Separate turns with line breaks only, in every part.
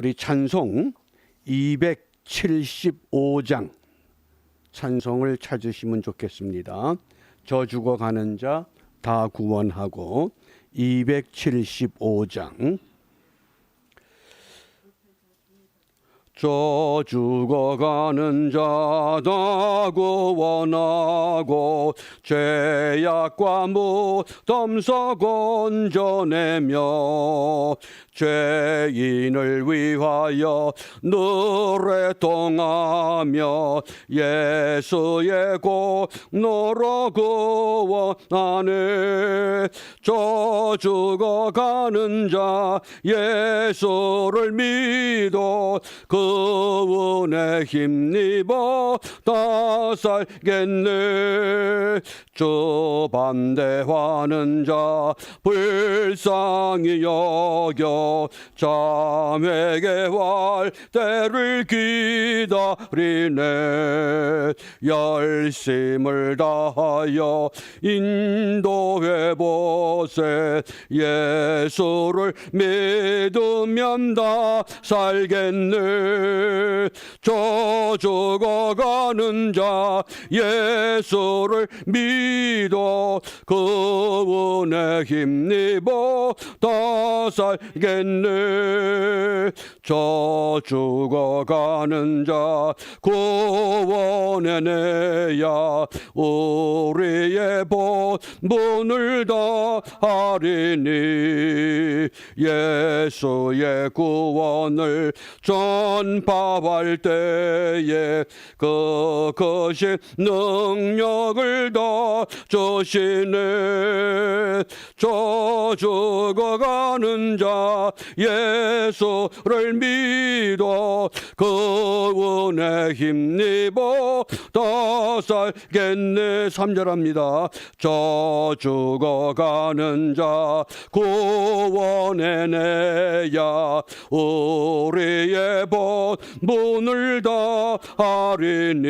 우리 찬송 275장 찬송을 찾으시면 좋겠습니다. 저 죽어가는 자 다 구원하고 275장 저 죽어가는 자 다 구원하고 죄악과 무덤서 건져내며 죄인을 위하여 노래통하며 예수의 공로로 구원하네. 저 죽어가는 자 예수를 믿어 그 은혜 힘입어 다 살겠네. 주 반대하는 자 불쌍히 여겨 자매의 활대를 기다리네. 열심을 다하여 인도해 보세. 예수를 믿으면 다 살겠네. 저 죽어가는 자 예수를 믿어 그 은혜 힘입어 다 살겠네. 저 죽어가는 자 구원해내야 우리의 본분을 다하리니. 예수의 구원을 전파할 때에 그 크신 능력을 더 주시네. 저 죽어가는 자 예수를 믿어 그 은혜 힘입어 다 살겠네. 3절합니다. 저 죽어가는 자 구원해내야 우리의 본분을 다하리니.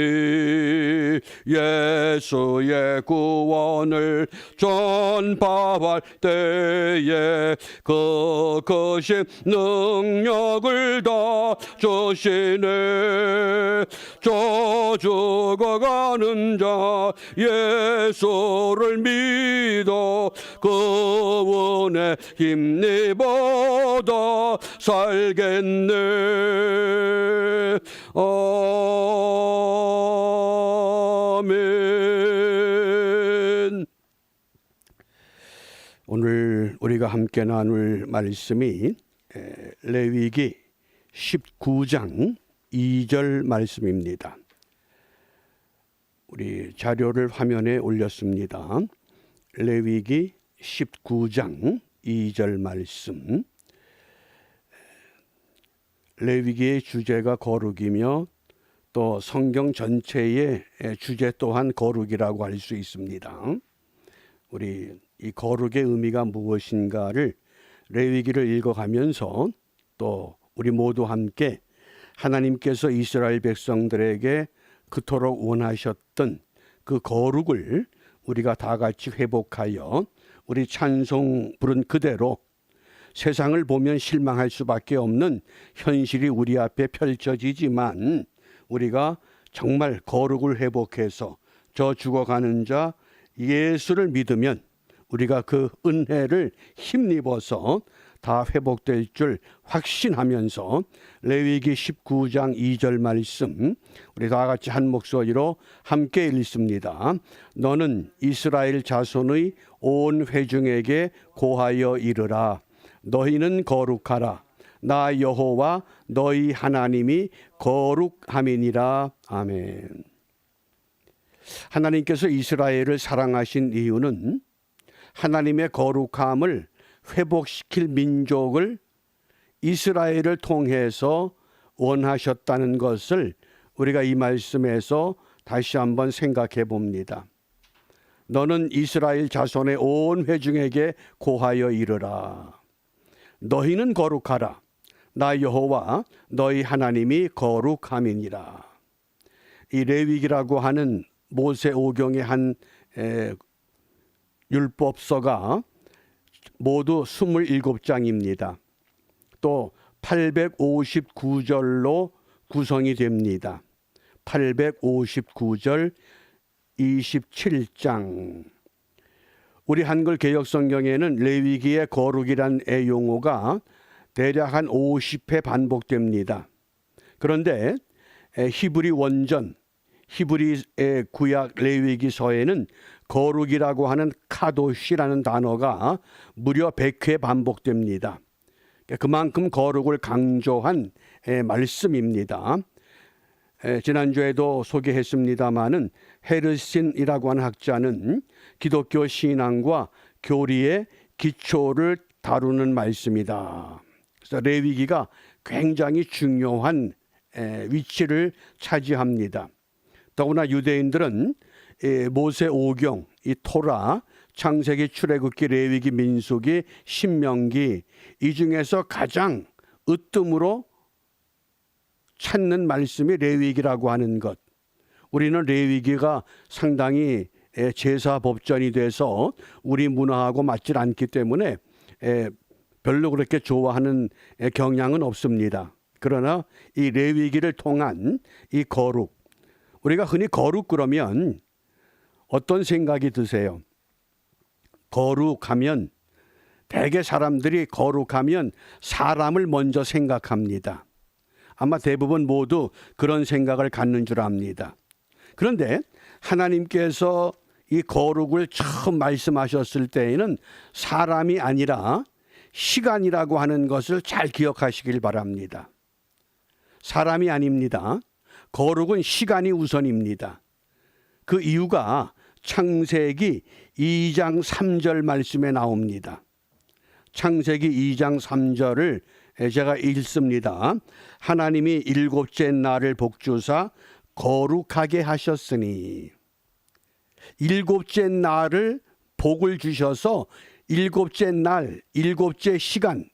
예수의 구원을 전파할 때에 그 크신 능력을 다 주시네. 저 죽어가는 자 예수를 믿어 그 은혜 힘입어 다 살겠네. 아멘. 오늘 우리가 함께 나눌 말씀이 레위기 19장 2절 말씀입니다. 우리 자료를 화면에 올렸습니다. 레위기 19장 2절 말씀. 레위기의 주제가 거룩이며 또 성경 전체의 주제 또한 거룩이라고 할 수 있습니다. 우리 이 거룩의 의미가 무엇인가를 레위기를 읽어가면서 또 우리 모두 함께 하나님께서 이스라엘 백성들에게 그토록 원하셨던 그 거룩을 우리가 다 같이 회복하여 우리 찬송 부른 그대로 세상을 보면 실망할 수밖에 없는 현실이 우리 앞에 펼쳐지지만 우리가 정말 거룩을 회복해서 저 죽어가는 자 예수를 믿으면 우리가 그 은혜를 힘입어서 다 회복될 줄 확신하면서 레위기 19장 2절 말씀 우리 다 같이 한 목소리로 함께 읽습니다. 너는 이스라엘 자손의 온 회중에게 고하여 이르라. 너희는 거룩하라. 나 여호와 너희 하나님이 거룩함이니라. 아멘. 하나님께서 이스라엘을 사랑하신 이유는 하나님의 거룩함을 회복시킬 민족을 이스라엘을 통해서 원하셨다는 것을 우리가 이 말씀에서 다시 한번 생각해 봅니다. 너는 이스라엘 자손의 온 회중에게 고하여 이르라. 너희는 거룩하라. 나 여호와 너희 하나님이 거룩함이니라. 이 레위기라고 하는 모세 오경의 한 율법서가 모두 27장입니다. 또 859절로 구성이 됩니다. 859절 27장. 우리 한글 개역 성경에는 레위기의 거룩이란 용어가 대략 한 50회 반복됩니다. 그런데 히브리 원전, 히브리의 구약 레위기서에는 거룩이라고 하는 카도시라는 단어가 무려 100회 반복됩니다. 그만큼 거룩을 강조한 말씀입니다. 지난주에도 소개했습니다마는 헤르신이라고 하는 학자는 기독교 신앙과 교리의 기초를 다루는 말씀이다. 그래서 레위기가 굉장히 중요한 위치를 차지합니다. 더구나 유대인들은 모세 오경, 이 토라, 창세기, 출애굽기, 레위기, 민수기, 신명기 이 중에서 가장 으뜸으로 찾는 말씀이 레위기라고 하는 것. 우리는 레위기가 상당히 제사 법전이 돼서 우리 문화하고 맞질 않기 때문에 별로 그렇게 좋아하는 경향은 없습니다. 그러나 이 레위기를 통한 이 거룩, 우리가 흔히 거룩 그러면 어떤 생각이 드세요? 거룩하면 대개 사람들이 거룩하면 사람을 먼저 생각합니다. 아마 대부분 모두 그런 생각을 갖는 줄 압니다. 그런데 하나님께서 이 거룩을 처음 말씀하셨을 때에는 사람이 아니라 시간이라고 하는 것을 잘 기억하시길 바랍니다. 사람이 아닙니다. 거룩은 시간이 우선입니다. 그 이유가 창세기 2장 3절 말씀에 나옵니다. 창세기 2장 3절을 제가 읽습니다. 하나님이 일곱째 날을 복주사 거룩하게 하셨으니, 일곱째 날을 복을 주셔서 일곱째 날, 일곱째 시간,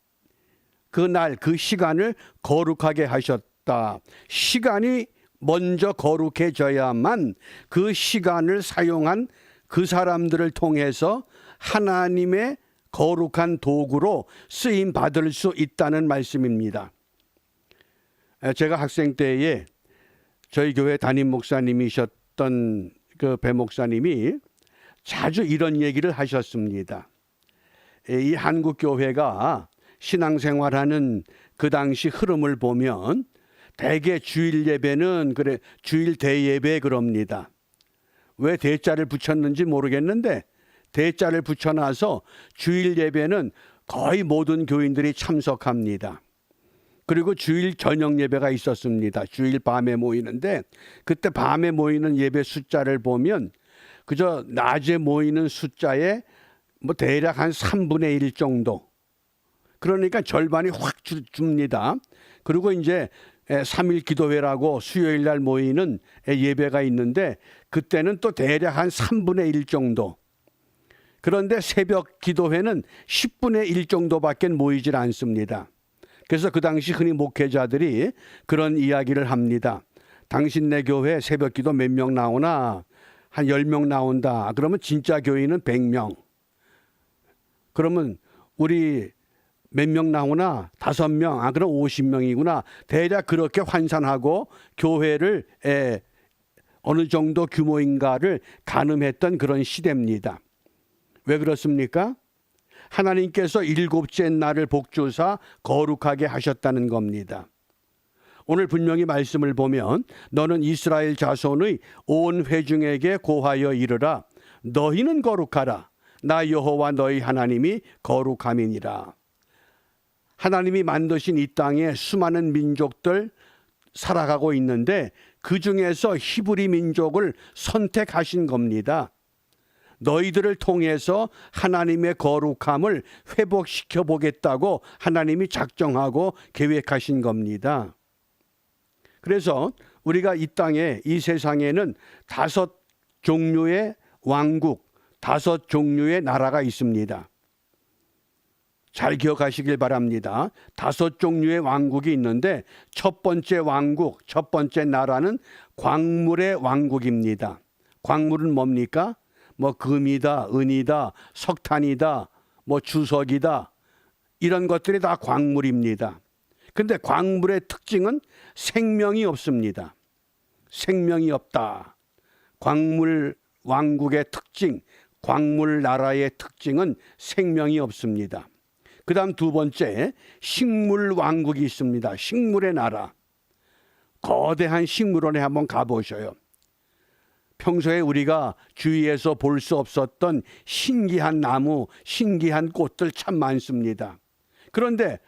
그 날, 그 시간을 거룩하게 하셨다. 시간이 먼저 거룩해져야만 그 시간을 사용한 그 사람들을 통해서 하나님의 거룩한 도구로 쓰임 받을 수 있다는 말씀입니다. 제가 학생 때에 저희 교회 담임 목사님이셨던 그 배 목사님이 자주 이런 얘기를 하셨습니다. 이 한국 교회가 신앙생활하는 그 당시 흐름을 보면 대개 주일 예배는 그래 주일 대예배 그럽니다. 왜 대자를 붙였는지 모르겠는데 대자를 붙여놔서 주일 예배는 거의 모든 교인들이 참석합니다. 그리고 주일 저녁 예배가 있었습니다. 주일 밤에 모이는데 그때 밤에 모이는 예배 숫자를 보면 그저 낮에 모이는 숫자의 뭐 대략 한 3분의 1 정도. 그러니까 절반이 확 줍니다. 그리고 이제 3일 기도회라고 수요일 날 모이는 예배가 있는데 그때는 또 대략 한 3분의 1 정도. 그런데 새벽 기도회는 10분의 1 정도밖에 모이질 않습니다. 그래서 그 당시 흔히 목회자들이 그런 이야기를 합니다. 당신네 교회 새벽 기도 몇 명 나오나? 한 10명 나온다. 그러면 진짜 교인은 100명. 그러면 우리 몇 명 나오나? 5명. 그럼 50명이구나. 대략 그렇게 환산하고 교회를 어느 정도 규모인가를 가늠했던 그런 시대입니다. 왜 그렇습니까? 하나님께서 일곱째 날을 복주사 거룩하게 하셨다는 겁니다. 오늘 분명히 말씀을 보면 너는 이스라엘 자손의 온 회중에게 고하여 이르라. 너희는 거룩하라. 나 여호와 너희 하나님이 거룩함이니라. 하나님이 만드신 이 땅에 수많은 민족들 살아가고 있는데 그 중에서 히브리 민족을 선택하신 겁니다. 너희들을 통해서 하나님의 거룩함을 회복시켜 보겠다고 하나님이 작정하고 계획하신 겁니다. 그래서 우리가 이 땅에 이 세상에는 5 종류의 왕국, 5 종류의 나라가 있습니다. 잘 기억하시길 바랍니다. 5 종류의 왕국이 있는데 첫 번째 왕국, 첫 번째 나라는 광물의 왕국입니다. 광물은 뭡니까? 뭐 금이다, 은이다, 석탄이다, 뭐 주석이다 이런 것들이 다 광물입니다. 근데 광물의 특징은 생명이 없습니다. 생명이 없다. 광물 왕국의 특징, 광물 나라의 특징은 생명이 없습니다. 그 다음 두 번째, 식물 왕국이 있습니다. 식물의 나라. 거대한 식물원에 한번 가보셔요. 평소에 우리가 주위에서 볼 수 없었던 신기한 나무, 신기한 꽃들 참 많습니다. 그런데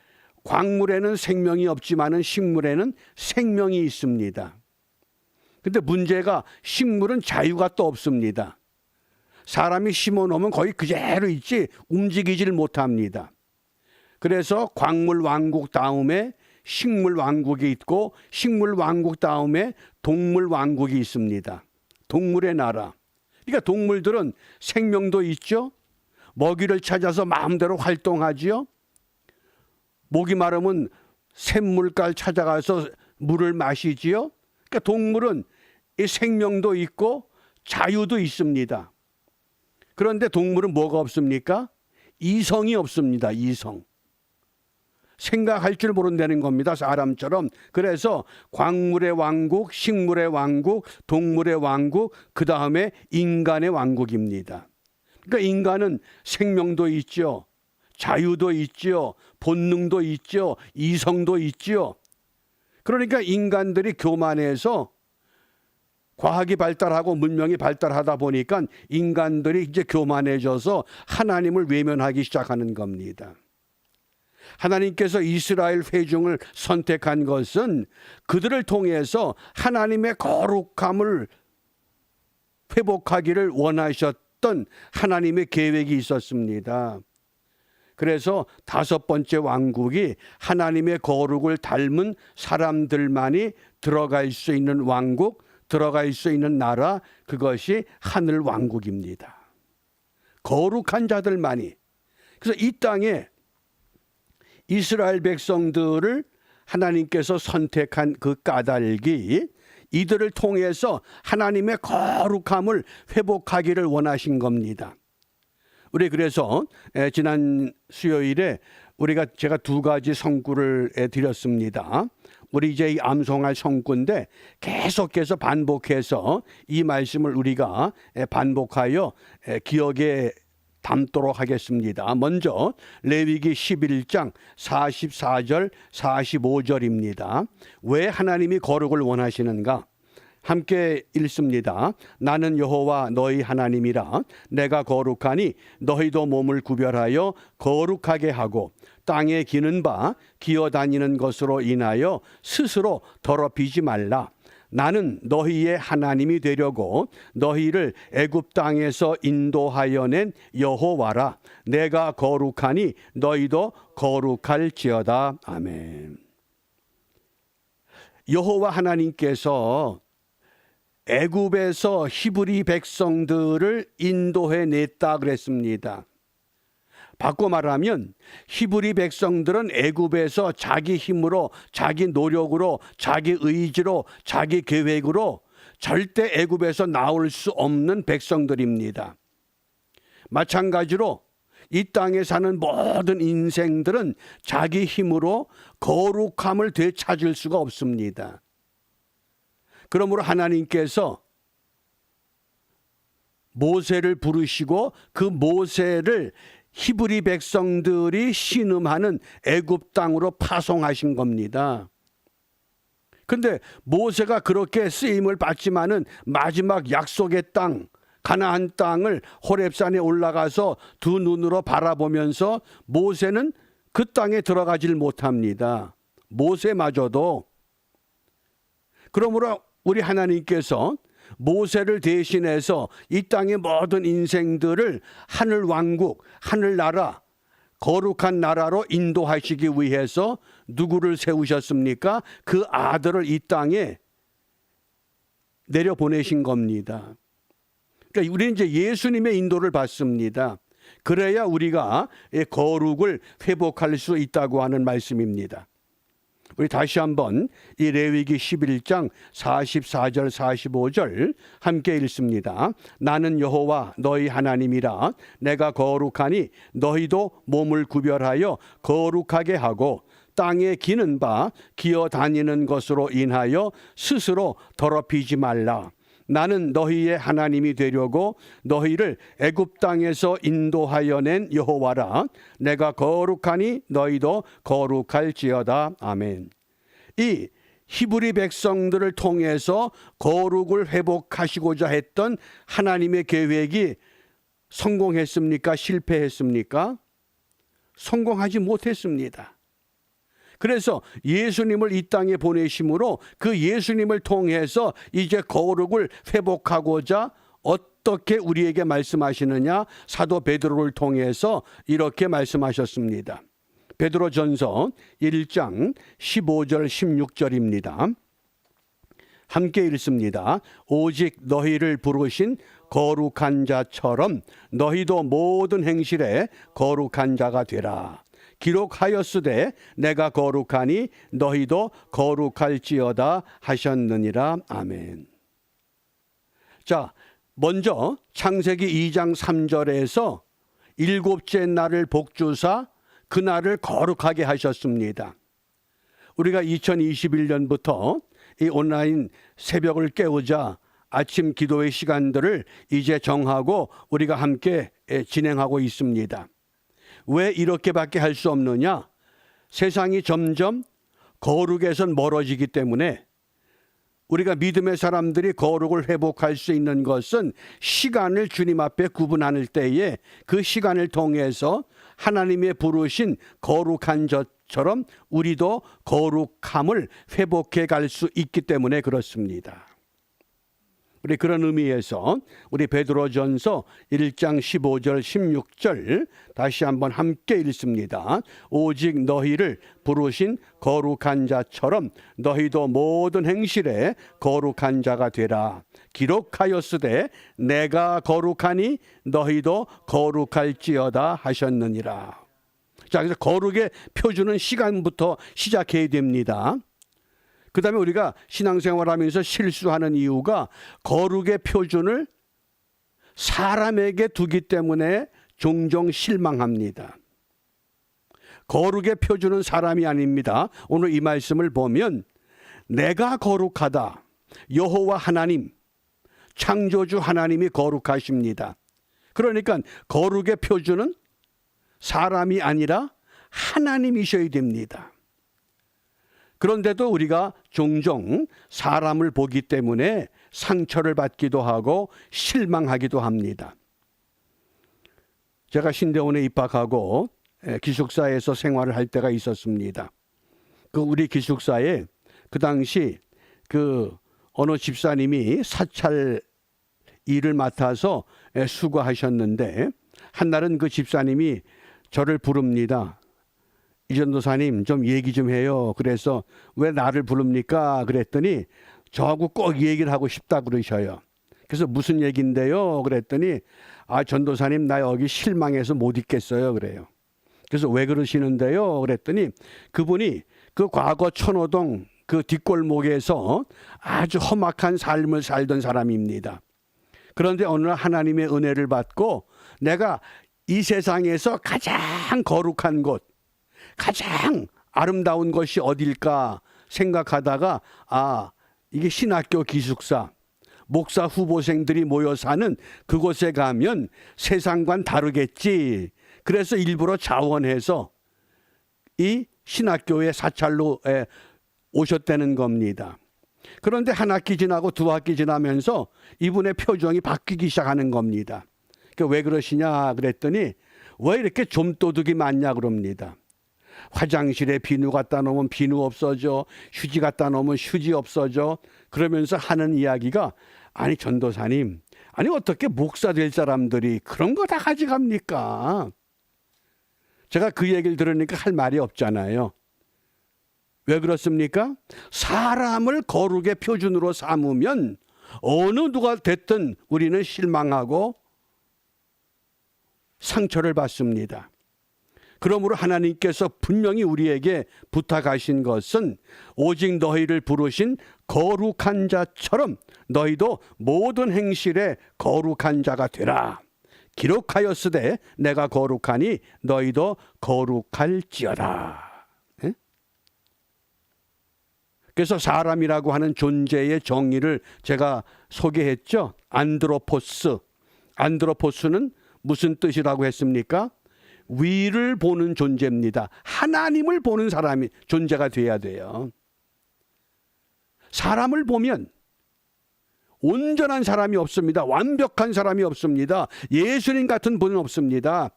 광물에는 생명이 없지만은 식물에는 생명이 있습니다. 근데 문제가 식물은 자유가 또 없습니다. 사람이 심어놓으면 거의 그대로 있지 움직이질 못합니다. 그래서 광물 왕국 다음에 식물 왕국이 있고 식물 왕국 다음에 동물 왕국이 있습니다. 동물의 나라. 그러니까 동물들은 생명도 있죠. 먹이를 찾아서 마음대로 활동하지요. 목이 마르면 샘물가를 찾아가서 물을 마시지요. 그러니까 동물은 이 생명도 있고 자유도 있습니다. 그런데 동물은 뭐가 없습니까? 이성이 없습니다. 이성. 생각할 줄 모른다는 겁니다. 사람처럼. 그래서 광물의 왕국, 식물의 왕국, 동물의 왕국, 그 다음에 인간의 왕국입니다. 그러니까 인간은 생명도 있죠. 자유도 있죠. 본능도 있죠. 이성도 있죠. 그러니까 인간들이 교만해서 과학이 발달하고 문명이 발달하다 보니까 인간들이 이제 교만해져서 하나님을 외면하기 시작하는 겁니다. 하나님께서 이스라엘 회중을 선택한 것은 그들을 통해서 하나님의 거룩함을 회복하기를 원하셨던 하나님의 계획이 있었습니다. 그래서 다섯 번째 왕국이 하나님의 거룩을 닮은 사람들만이 들어갈 수 있는 왕국, 들어갈 수 있는 나라, 그것이 하늘 왕국입니다. 거룩한 자들만이. 그래서 이 땅에 이스라엘 백성들을 하나님께서 선택한 그 까닭이 이들을 통해서 하나님의 거룩함을 회복하기를 원하신 겁니다. 우리 그래서 지난 수요일에 제가 두 가지 성구를 드렸습니다. 우리 이제 암송할 성구인데 계속해서 반복해서 이 말씀을 우리가 반복하여 기억에 담도록 하겠습니다. 먼저 레위기 11장 44절 45절입니다. 왜 하나님이 거룩을 원하시는가? 함께 읽습니다. 나는 여호와 너희 하나님이라. 내가 거룩하니 너희도 몸을 구별하여 거룩하게 하고 땅에 기는 바 기어다니는 것으로 인하여 스스로 더럽히지 말라. 나는 너희의 하나님이 되려고 너희를 애굽 땅에서 인도하여 낸 여호와라. 내가 거룩하니 너희도 거룩할지어다. 아멘. 여호와 하나님께서 애굽에서 히브리 백성들을 인도해 냈다 그랬습니다. 바꿔 말하면 히브리 백성들은 애굽에서 자기 힘으로, 자기 노력으로, 자기 의지로, 자기 계획으로 절대 애굽에서 나올 수 없는 백성들입니다. 마찬가지로 이 땅에 사는 모든 인생들은 자기 힘으로 거룩함을 되찾을 수가 없습니다. 그러므로 하나님께서 모세를 부르시고 그 모세를 히브리 백성들이 신음하는 애굽 땅으로 파송하신 겁니다. 근데 모세가 그렇게 쓰임을 받지만은 마지막 약속의 땅, 가나안 땅을 호렙산에 올라가서 두 눈으로 바라보면서 모세는 그 땅에 들어가질 못합니다. 모세마저도. 그러므로 우리 하나님께서 모세를 대신해서 이 땅의 모든 인생들을 하늘 왕국, 하늘나라, 거룩한 나라로 인도하시기 위해서 누구를 세우셨습니까? 그 아들을 이 땅에 내려보내신 겁니다. 그러니까 우리는 이제 예수님의 인도를 받습니다. 그래야 우리가 거룩을 회복할 수 있다고 하는 말씀입니다. 우리 다시 한번 이 레위기 11장 44절 45절 함께 읽습니다. 나는 여호와 너희 하나님이라. 내가 거룩하니 너희도 몸을 구별하여 거룩하게 하고 땅에 기는 바 기어 다니는 것으로 인하여 스스로 더럽히지 말라. 나는 너희의 하나님이 되려고 너희를 애굽 땅에서 인도하여 낸 여호와라. 내가 거룩하니 너희도 거룩할지어다. 아멘. 이 히브리 백성들을 통해서 거룩을 회복하시고자 했던 하나님의 계획이 성공했습니까? 실패했습니까? 성공하지 못했습니다. 그래서 예수님을 이 땅에 보내심으로 그 예수님을 통해서 이제 거룩을 회복하고자 어떻게 우리에게 말씀하시느냐? 사도 베드로를 통해서 이렇게 말씀하셨습니다. 베드로전서 1장 15절 16절입니다. 함께 읽습니다. 오직 너희를 부르신 거룩한 자처럼 너희도 모든 행실에 거룩한 자가 되라. 기록하였으되 내가 거룩하니 너희도 거룩할지어다 하셨느니라. 아멘. 자, 먼저 창세기 2장 3절에서 일곱째 날을 복주사 그날을 거룩하게 하셨습니다. 우리가 2021년부터 이 온라인 새벽을 깨우자 아침 기도의 시간들을 이제 정하고 우리가 함께 진행하고 있습니다. 왜 이렇게밖에 할 수 없느냐? 세상이 점점 거룩에선 멀어지기 때문에 우리가 믿음의 사람들이 거룩을 회복할 수 있는 것은 시간을 주님 앞에 구분할 때에 그 시간을 통해서 하나님의 부르신 거룩한 것처럼 우리도 거룩함을 회복해 갈 수 있기 때문에 그렇습니다. 우리 그런 의미에서 우리 베드로전서 1장 15절 16절 다시 한번 함께 읽습니다. 오직 너희를 부르신 거룩한 자처럼 너희도 모든 행실에 거룩한 자가 되라. 기록하였으되 내가 거룩하니 너희도 거룩할지어다 하셨느니라. 자, 그래서 거룩의 표준은 시간부터 시작해야 됩니다. 그 다음에 우리가 신앙생활하면서 실수하는 이유가 거룩의 표준을 사람에게 두기 때문에 종종 실망합니다. 거룩의 표준은 사람이 아닙니다. 오늘 이 말씀을 보면 내가 거룩하다. 여호와 하나님, 창조주 하나님이 거룩하십니다. 그러니까 거룩의 표준은 사람이 아니라 하나님이셔야 됩니다. 그런데도 우리가 종종 사람을 보기 때문에 상처를 받기도 하고 실망하기도 합니다. 제가 신대원에 입학하고 기숙사에서 생활을 할 때가 있었습니다. 그 우리 기숙사에 그 당시 그 어느 집사님이 사찰 일을 맡아서 수고하셨는데 한날은 그 집사님이 저를 부릅니다. 이 전도사님 좀 얘기 좀 해요. 그래서 왜 나를 부릅니까? 그랬더니 저하고 꼭 얘기를 하고 싶다 그러셔요. 그래서 무슨 얘기인데요? 그랬더니 전도사님 나 여기 실망해서 못 있겠어요. 그래요. 그래서 왜 그러시는데요? 그랬더니 그분이 그 과거 천호동 그 뒷골목에서 아주 험악한 삶을 살던 사람입니다. 그런데 어느 날 하나님의 은혜를 받고 내가 이 세상에서 가장 거룩한 곳, 가장 아름다운 것이 어딜까 생각하다가 이게 신학교 기숙사, 목사 후보생들이 모여 사는 그곳에 가면 세상과는 다르겠지. 그래서 일부러 자원해서 이 신학교의 사찰로 오셨다는 겁니다. 그런데 한 학기 지나고 두 학기 지나면서 이분의 표정이 바뀌기 시작하는 겁니다. 왜 그러시냐 그랬더니 왜 이렇게 좀도둑이 많냐 그럽니다. 화장실에 비누 갖다 놓으면 비누 없어져, 휴지 갖다 놓으면 휴지 없어져. 그러면서 하는 이야기가 아니 전도사님, 아니 어떻게 목사 될 사람들이 그런 거 다 가져갑니까? 제가 그 얘기를 들으니까 할 말이 없잖아요. 왜 그렇습니까? 사람을 거룩의 표준으로 삼으면 어느 누가 됐든 우리는 실망하고 상처를 받습니다. 그러므로 하나님께서 분명히 우리에게 부탁하신 것은 오직 너희를 부르신 거룩한 자처럼 너희도 모든 행실에 거룩한 자가 되라. 기록하였으되 내가 거룩하니 너희도 거룩할지어다. 네? 그래서 사람이라고 하는 존재의 정의를 제가 소개했죠. 안드로포스. 안드로포스는 무슨 뜻이라고 했습니까? 위를 보는 존재입니다. 하나님을 보는 사람이 존재가 돼야 돼요. 사람을 보면 온전한 사람이 없습니다. 완벽한 사람이 없습니다. 예수님 같은 분은 없습니다.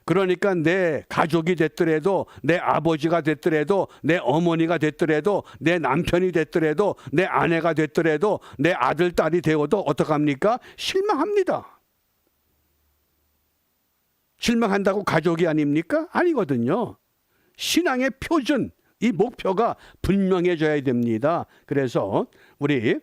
그러니까 내 가족이 됐더라도, 내 아버지가 됐더라도, 내 어머니가 됐더라도, 내 남편이 됐더라도, 내 아내가 됐더라도, 내 아들, 딸이 되어도 어떡합니까? 실망합니다. 실망한다고 가족이 아닙니까? 아니거든요. 신앙의 표준, 이 목표가 분명해져야 됩니다. 그래서 우리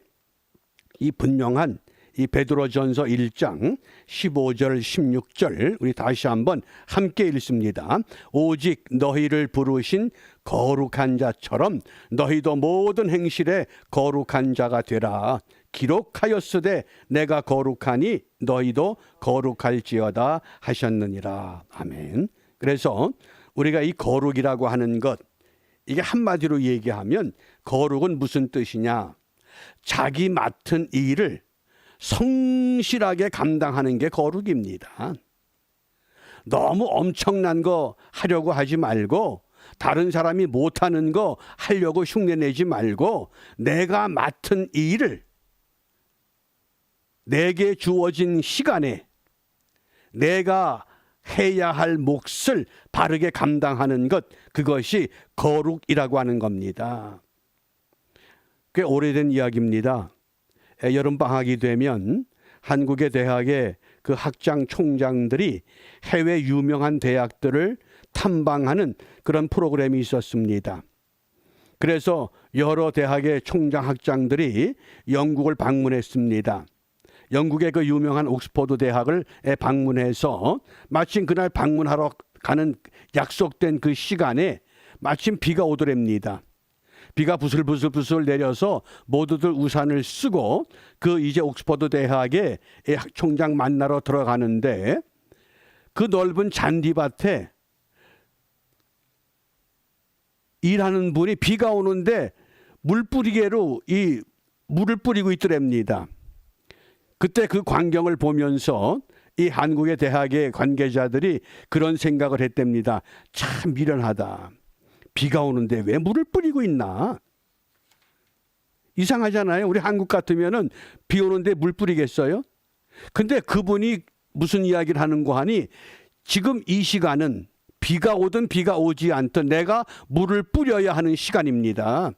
이 분명한 이 베드로전서 1장 15절 16절 우리 다시 한번 함께 읽습니다. 오직 너희를 부르신 거룩한 자처럼 너희도 모든 행실에 거룩한 자가 되라. 기록하였으되 내가 거룩하니 너희도 거룩할지어다 하셨느니라. 아멘. 그래서 우리가 이 거룩이라고 하는 것, 이게 한마디로 얘기하면 거룩은 무슨 뜻이냐? 자기 맡은 일을 성실하게 감당하는 게 거룩입니다. 너무 엄청난 거 하려고 하지 말고, 다른 사람이 못하는 거 하려고 흉내내지 말고, 내가 맡은 일을 내게 주어진 시간에 내가 해야 할 몫을 바르게 감당하는 것, 그것이 거룩이라고 하는 겁니다. 꽤 오래된 이야기입니다. 여름방학이 되면 한국의 대학의 그 학장 총장들이 해외 유명한 대학들을 탐방하는 그런 프로그램이 있었습니다. 그래서 여러 대학의 총장 학장들이 영국을 방문했습니다. 영국의 그 유명한 옥스퍼드 대학을 방문해서 마침 그날 방문하러 가는 약속된 그 시간에 마침 비가 오더랍니다. 비가 부슬부슬 내려서 모두들 우산을 쓰고 그 이제 옥스퍼드 대학의 총장 만나러 들어가는데, 그 넓은 잔디밭에 일하는 분이 비가 오는데 물뿌리개로 이 물을 뿌리고 있더랍니다. 그때 그 광경을 보면서 이 한국의 대학의 관계자들이 그런 생각을 했답니다. 참 미련하다. 비가 오는데 왜 물을 뿌리고 있나? 이상하잖아요. 우리 한국 같으면은 비 오는데 물 뿌리겠어요? 근데 그분이 무슨 이야기를 하는고 하니, 지금 이 시간은 비가 오든 비가 오지 않든 내가 물을 뿌려야 하는 시간입니다.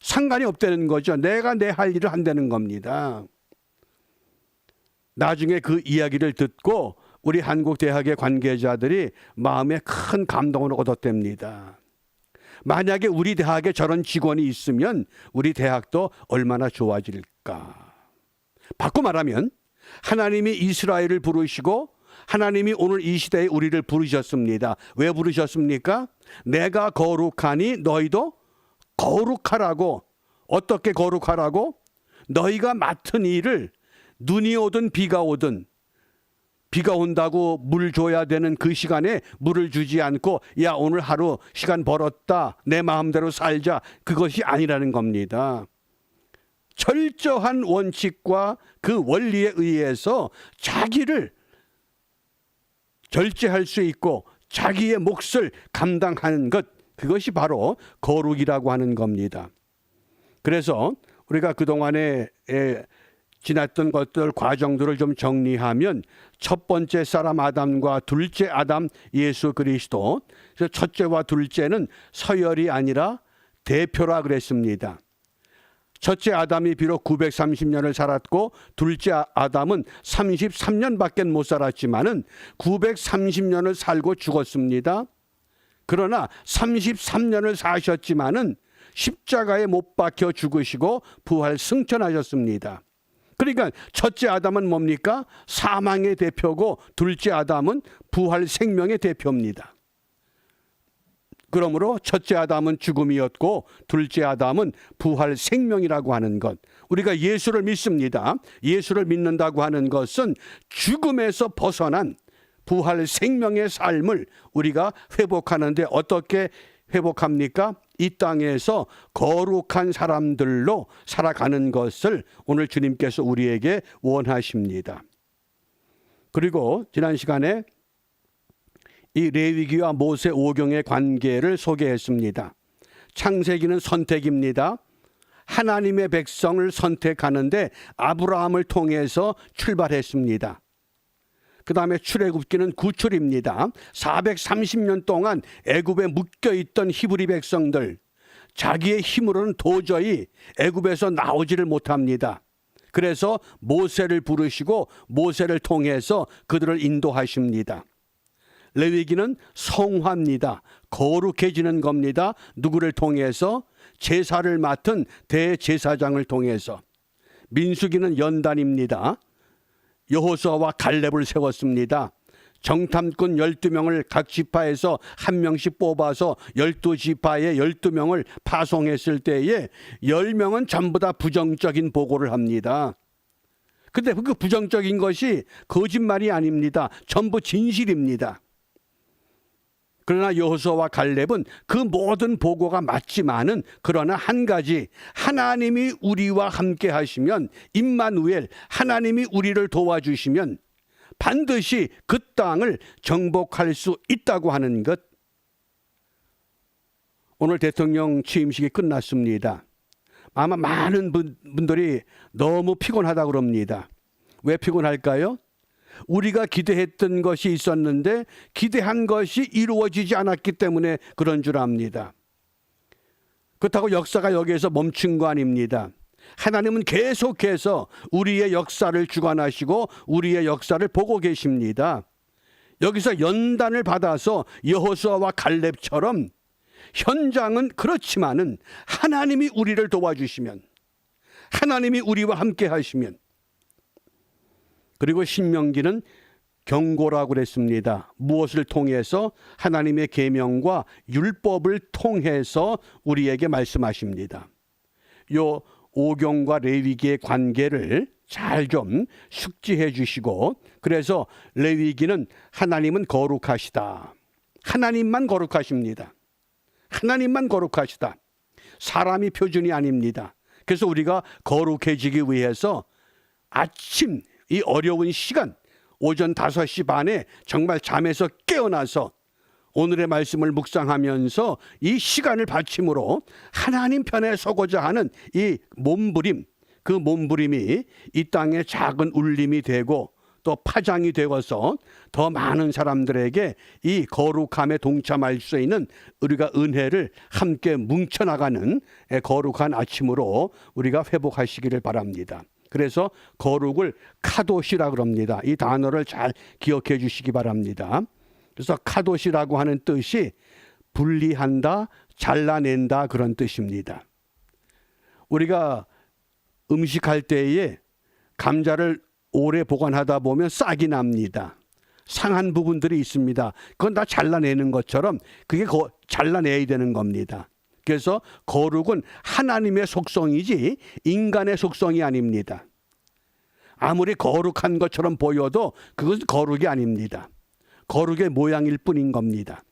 상관이 없다는 거죠. 내가 내 할 일을 한다는 겁니다. 나중에 그 이야기를 듣고 우리 한국 대학의 관계자들이 마음에 큰 감동을 얻었답니다. 만약에 우리 대학에 저런 직원이 있으면 우리 대학도 얼마나 좋아질까. 바꿔 말하면 하나님이 이스라엘을 부르시고 하나님이 오늘 이 시대에 우리를 부르셨습니다. 왜 부르셨습니까? 내가 거룩하니 너희도 거룩하라고. 어떻게 거룩하라고? 너희가 맡은 일을 눈이 오든 비가 오든, 비가 온다고 물 줘야 되는 그 시간에 물을 주지 않고, 야 오늘 하루 시간 벌었다, 내 마음대로 살자, 그것이 아니라는 겁니다. 철저한 원칙과 그 원리에 의해서 자기를 절제할 수 있고 자기의 몫을 감당하는 것, 그것이 바로 거룩이라고 하는 겁니다. 그래서 우리가 그동안에 지났던 것들, 과정들을 좀 정리하면, 첫 번째 사람 아담과 둘째 아담 예수 그리스도, 그래서 첫째와 둘째는 서열이 아니라 대표라 그랬습니다. 첫째 아담이 비록 930년을 살았고 둘째 아담은 33년밖에 못 살았지만은 930년을 살고 죽었습니다. 그러나 33년을 사셨지만은 십자가에 못 박혀 죽으시고 부활 승천하셨습니다. 그러니까 첫째 아담은 뭡니까? 사망의 대표고 둘째 아담은 부활 생명의 대표입니다. 그러므로 첫째 아담은 죽음이었고 둘째 아담은 부활 생명이라고 하는 것. 우리가 예수를 믿습니다. 예수를 믿는다고 하는 것은 죽음에서 벗어난 부활 생명의 삶을 우리가 회복하는데 어떻게 회복합니까? 이 땅에서 거룩한 사람들로 살아가는 것을 오늘 주님께서 우리에게 원하십니다. 그리고 지난 시간에 이 레위기와 모세 오경의 관계를 소개했습니다. 창세기는 선택입니다. 하나님의 백성을 선택하는데 아브라함을 통해서 출발했습니다. 그 다음에 출애굽기는 구출입니다. 430년 동안 애굽에 묶여있던 히브리 백성들, 자기의 힘으로는 도저히 애굽에서 나오지를 못합니다. 그래서 모세를 부르시고 모세를 통해서 그들을 인도하십니다. 레위기는 성화입니다. 거룩해지는 겁니다. 누구를 통해서? 제사를 맡은 대제사장을 통해서. 민수기는 연단입니다. 여호수아와 갈렙을 세웠습니다. 정탐꾼 12명을 각 지파에서 한 명씩 뽑아서 12지파에 12명을 파송했을 때에 10명은 전부 다 부정적인 보고를 합니다. 근데 그 부정적인 것이 거짓말이 아닙니다. 전부 진실입니다. 그러나 여호수아와 갈렙은 그 모든 보고가 맞지만은 그러나 한 가지, 하나님이 우리와 함께 하시면, 임마누엘, 하나님이 우리를 도와주시면 반드시 그 땅을 정복할 수 있다고 하는 것. 오늘 대통령 취임식이 끝났습니다. 아마 많은 분들이 너무 피곤하다고 그럽니다. 왜 피곤할까요? 우리가 기대했던 것이 있었는데 기대한 것이 이루어지지 않았기 때문에 그런 줄 압니다. 그렇다고 역사가 여기에서 멈춘 거 아닙니다. 하나님은 계속해서 우리의 역사를 주관하시고 우리의 역사를 보고 계십니다. 여기서 연단을 받아서 여호수아와 갈렙처럼 현장은 그렇지만은 하나님이 우리를 도와주시면, 하나님이 우리와 함께 하시면, 그리고 신명기는 경고라고 그랬습니다. 무엇을 통해서? 하나님의 계명과 율법을 통해서 우리에게 말씀하십니다. 요 오경과 레위기의 관계를 잘 좀 숙지해 주시고, 그래서 레위기는 하나님은 거룩하시다. 하나님만 거룩하십니다. 하나님만 거룩하시다. 사람이 표준이 아닙니다. 그래서 우리가 거룩해지기 위해서 아침 이 어려운 시간, 오전 5시 반에 정말 잠에서 깨어나서 오늘의 말씀을 묵상하면서 이 시간을 바침으로 하나님 편에 서고자 하는 이 몸부림, 그 몸부림이 이 땅에 작은 울림이 되고 또 파장이 되어서 더 많은 사람들에게 이 거룩함에 동참할 수 있는 우리가 은혜를 함께 뭉쳐나가는 거룩한 아침으로 우리가 회복하시기를 바랍니다. 그래서 거룩을 카도시라 그럽니다. 이 단어를 잘 기억해 주시기 바랍니다. 그래서 카도시라고 하는 뜻이 분리한다, 잘라낸다 그런 뜻입니다. 우리가 음식할 때에 감자를 오래 보관하다 보면 싹이 납니다. 상한 부분들이 있습니다. 그건 다 잘라내는 것처럼 그게 잘라내야 되는 겁니다. 그래서 거룩은 하나님의 속성이지 인간의 속성이 아닙니다. 아무리 거룩한 것처럼 보여도 그것은 거룩이 아닙니다. 거룩의 모양일 뿐인 겁니다.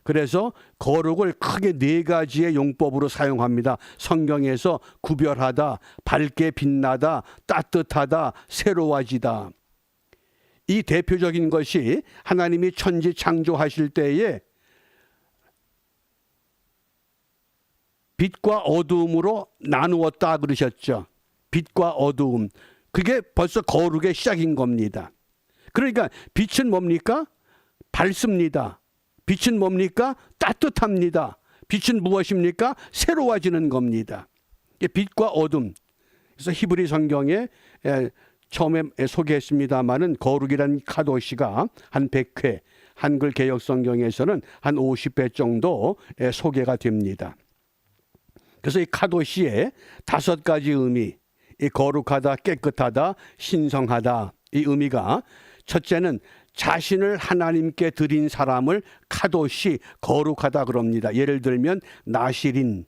그래서 거룩을 크게 4가지의 용법으로 사용합니다. 성경에서 구별하다, 밝게 빛나다, 따뜻하다, 새로워지다. 이 대표적인 것이 하나님이 천지 창조하실 때에 빛과 어두움으로 나누었다 그러셨죠. 빛과 어두움. 그게 벌써 거룩의 시작인 겁니다. 그러니까 빛은 뭡니까? 밝습니다. 빛은 뭡니까? 따뜻합니다. 빛은 무엇입니까? 새로워지는 겁니다. 빛과 어둠. 그래서 히브리 성경에 처음에 소개했습니다마는 거룩이라는 카도시가 한 100회, 한글 개역 성경에서는 한 50회 정도 소개가 됩니다. 그래서 이 카도시의 5가지 의미, 이 거룩하다, 깨끗하다, 신성하다, 이 의미가 첫째는 자신을 하나님께 드린 사람을 카도시, 거룩하다 그럽니다. 예를 들면 나실인,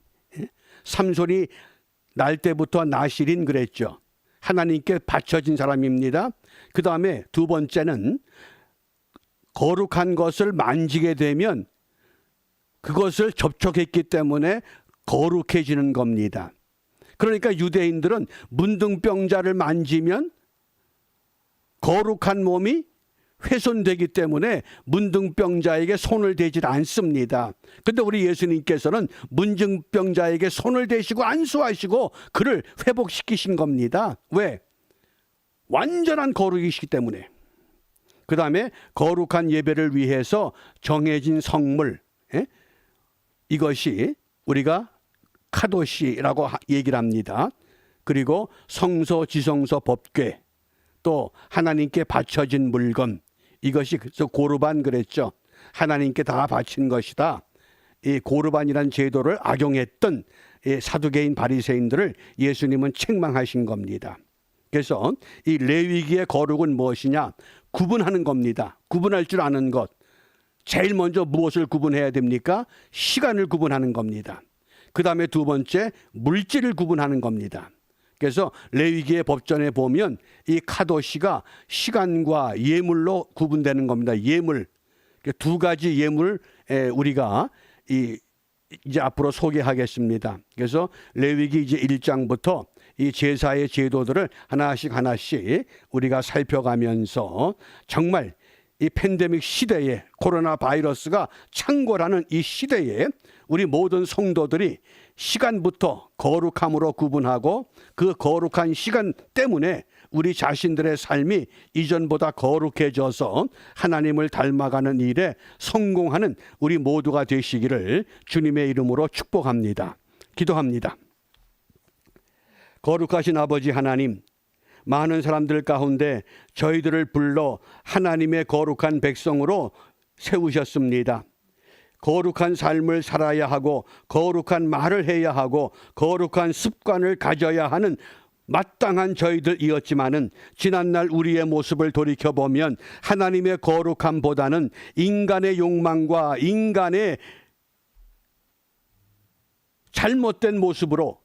삼손이 날 때부터 나실인 그랬죠. 하나님께 바쳐진 사람입니다. 그 다음에 2번째는 거룩한 것을 만지게 되면 그것을 접촉했기 때문에 거룩해지는 겁니다. 그러니까 유대인들은 문둥병자를 만지면 거룩한 몸이 훼손되기 때문에 문둥병자에게 손을 대지 않습니다. 근데 우리 예수님께서는 문둥병자에게 손을 대시고 안수하시고 그를 회복시키신 겁니다. 왜? 완전한 거룩이시기 때문에. 그 다음에 거룩한 예배를 위해서 정해진 성물, 이것이 우리가 카도시라고 얘기를 합니다. 그리고 성소, 지성소, 법궤, 또 하나님께 바쳐진 물건, 이것이 그래서 고르반 그랬죠. 하나님께 다 바친 것이다. 이 고르반이라는 제도를 악용했던 사두개인 바리새인들을 예수님은 책망하신 겁니다. 그래서 이 레위기의 거룩은 무엇이냐? 구분하는 겁니다. 구분할 줄 아는 것. 제일 먼저 무엇을 구분해야 됩니까? 시간을 구분하는 겁니다. 그 다음에 두 번째, 물질을 구분하는 겁니다. 그래서 레위기의 법전에 보면 이 카도시가 시간과 예물로 구분되는 겁니다. 예물. 두 가지 예물 우리가 이제 앞으로 소개하겠습니다. 그래서 레위기 이제 1장부터 이 제사의 제도들을 하나씩 우리가 살펴가면서 정말 이 팬데믹 시대에 코로나 바이러스가 창궐하는 이 시대에 우리 모든 성도들이 시간부터 거룩함으로 구분하고 그 거룩한 시간 때문에 우리 자신들의 삶이 이전보다 거룩해져서 하나님을 닮아가는 일에 성공하는 우리 모두가 되시기를 주님의 이름으로 축복합니다. 기도합니다. 거룩하신 아버지 하나님, 많은 사람들 가운데 저희들을 불러 하나님의 거룩한 백성으로 세우셨습니다. 거룩한 삶을 살아야 하고 거룩한 말을 해야 하고 거룩한 습관을 가져야 하는 마땅한 저희들이었지만은 지난날 우리의 모습을 돌이켜보면 하나님의 거룩함보다는 인간의 욕망과 인간의 잘못된 모습으로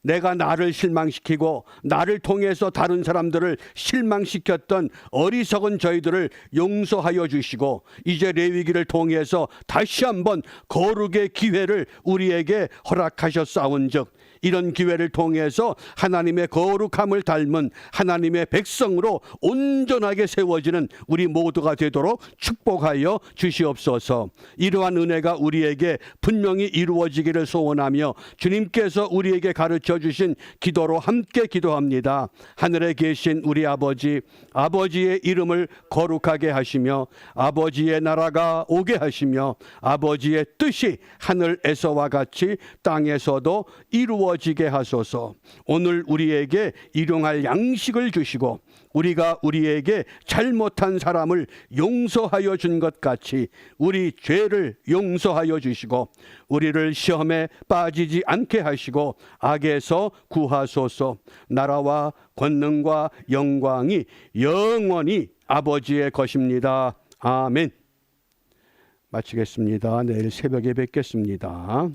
내가 나를 실망시키고 나를 통해서 다른 사람들을 실망시켰던 어리석은 저희들을 용서하여 주시고 이제 레위기를 통해서 다시 한번 거룩의 기회를 우리에게 허락하셨사온즉 이런 기회를 통해서 하나님의 거룩함을 닮은 하나님의 백성으로 온전하게 세워지는 우리 모두가 되도록 축복하여 주시옵소서. 이러한 은혜가 우리에게 분명히 이루어지기를 소원하며 주님께서 우리에게 가르쳐 주신 기도로 함께 기도합니다. 하늘에 계신 우리 아버지, 아버지의 이름을 거룩하게 하시며 아버지의 나라가 오게 하시며 아버지의 뜻이 하늘에서와 같이 땅에서도 이루어지게 하소서. 오늘 우리에게 일용할 양식을 주시고 우리가 우리에게 잘못한 사람을 용서하여 준 것 같이 우리 죄를 용서하여 주시고 우리를 시험에 빠지지 않게 하시고 악에서 구하소서. 나라와 권능과 영광이 영원히 아버지의 것입니다. 아멘. 마치겠습니다. 내일 새벽에 뵙겠습니다.